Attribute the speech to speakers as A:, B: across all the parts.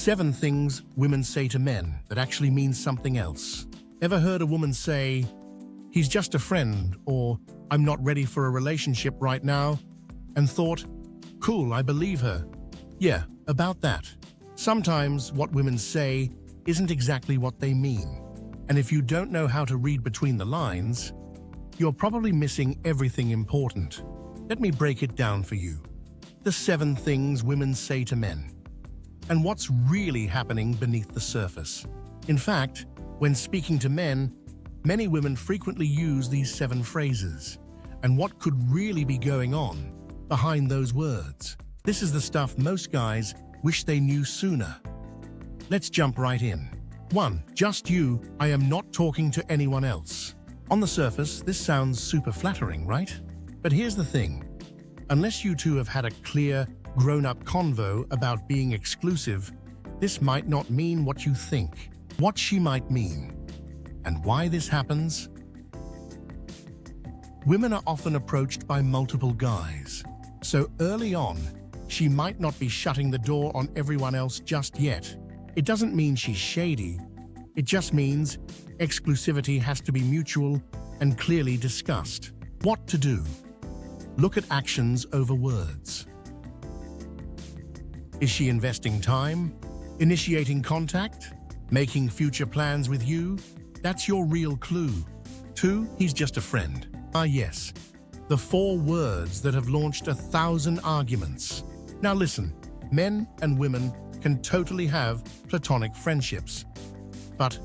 A: 7 things women say to men that actually mean something else. Ever heard a woman say, "He's just a friend," or "I'm not ready for a relationship right now," and thought, "Cool, I believe her." Yeah, about that. Sometimes what women say isn't exactly what they mean. And if you don't know how to read between the lines, you're probably missing everything important. Let me break it down for you. The 7 things women say to men, and what's really happening beneath the surface. In fact, when speaking to men, many women frequently use these 7 phrases. And what could really be going on behind those words? This is the stuff most guys wish they knew sooner. Let's jump right in. 1. Just you. I am not talking to anyone else. On the surface, this sounds super flattering, right? But here's the thing. Unless you two have had a clear, grown-up convo about being exclusive, this might not mean what you think. What she might mean. And why this happens? Women are often approached by multiple guys. So early on, she might not be shutting the door on everyone else just yet. It doesn't mean she's shady. It just means exclusivity has to be mutual and clearly discussed. What to do? Look at actions over words. Is she investing time? Initiating contact? Making future plans with you? That's your real clue. 2. He's just a friend. Ah, yes. The 4 words that have launched 1,000 arguments. Now listen, men and women can totally have platonic friendships. But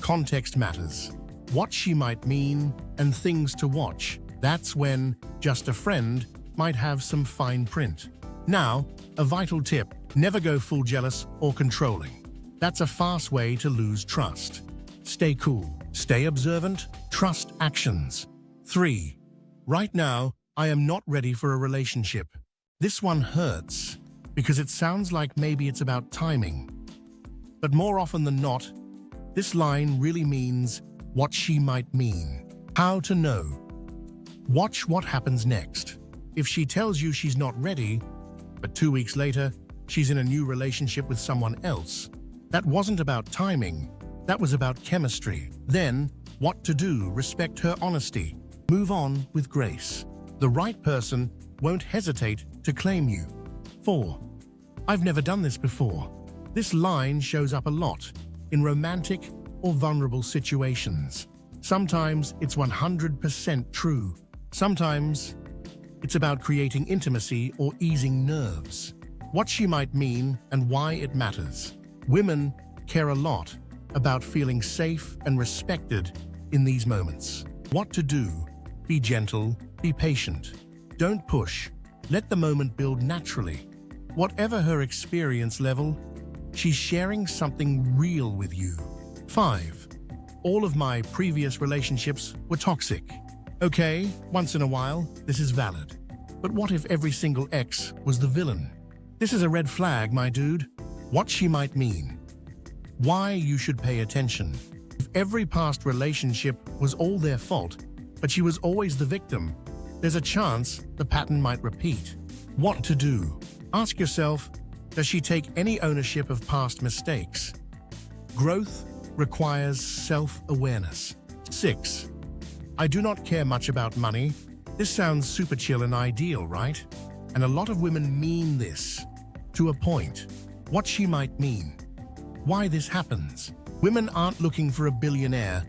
A: context matters. What she might mean and things to watch. That's when just a friend might have some fine print. Now, a vital tip. Never go full jealous or controlling. That's a fast way to lose trust. Stay cool. Stay observant. Trust actions. 3. Right now, I am not ready for a relationship. This one hurts because it sounds like maybe it's about timing. But more often than not, this line really means what she might mean. How to know. Watch what happens next. If she tells you she's not ready, but 2 weeks later, she's in a new relationship with someone else, that wasn't about timing, that was about chemistry. Then, what to do? Respect her honesty. Move on with grace. The right person won't hesitate to claim you. 4. I've never done this before. This line shows up a lot in romantic or vulnerable situations. Sometimes it's 100% true. Sometimes it's about creating intimacy or easing nerves. What she might mean and why it matters. Women care a lot about feeling safe and respected in these moments. What to do? Be gentle, be patient. Don't push. Let the moment build naturally. Whatever her experience level, she's sharing something real with you. 5. All of my previous relationships were toxic. Okay, once in a while, this is valid. But what if every single ex was the villain? This is a red flag, my dude. What she might mean. Why you should pay attention. If every past relationship was all their fault, but she was always the victim, there's a chance the pattern might repeat. What to do? Ask yourself, does she take any ownership of past mistakes? Growth requires self-awareness. 6. I do not care much about money. This sounds super chill and ideal, right? And a lot of women mean this. To a point. What she might mean. Why this happens. Women aren't looking for a billionaire,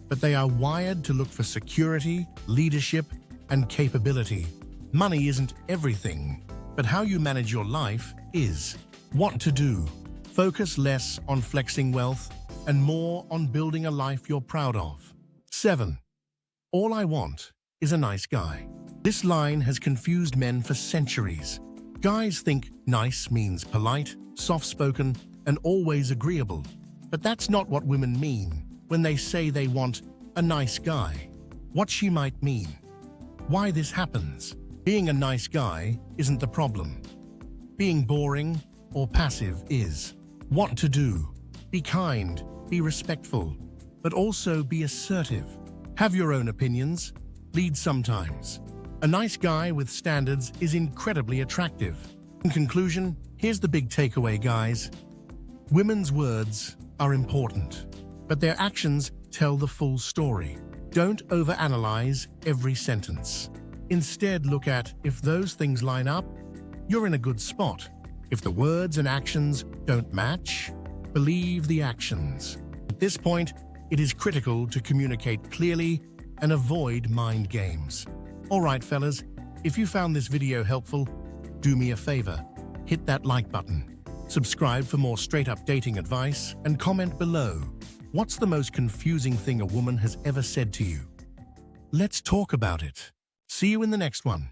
A: but they are wired to look for security, leadership, and capability. Money isn't everything, but how you manage your life is. What to do? Focus less on flexing wealth and more on building a life you're proud of. 7. All I want is a nice guy. This line has confused men for centuries. Guys think nice means polite, soft-spoken, and always agreeable. But that's not what women mean when they say they want a nice guy. What she might mean. Why this happens. Being a nice guy isn't the problem. Being boring or passive is. What to do. Be kind, be respectful, but also be assertive. Have your own opinions. Lead sometimes. A nice guy with standards is incredibly attractive. In conclusion, here's the big takeaway, guys. Women's words are important, but their actions tell the full story. Don't overanalyze every sentence. Instead, look at if those things line up, you're in a good spot. If the words and actions don't match, believe the actions. At this point, it is critical to communicate clearly and avoid mind games. All right, fellas, if you found this video helpful, do me a favor, hit that like button. Subscribe for more straight-up dating advice and comment below. What's the most confusing thing a woman has ever said to you? Let's talk about it. See you in the next one.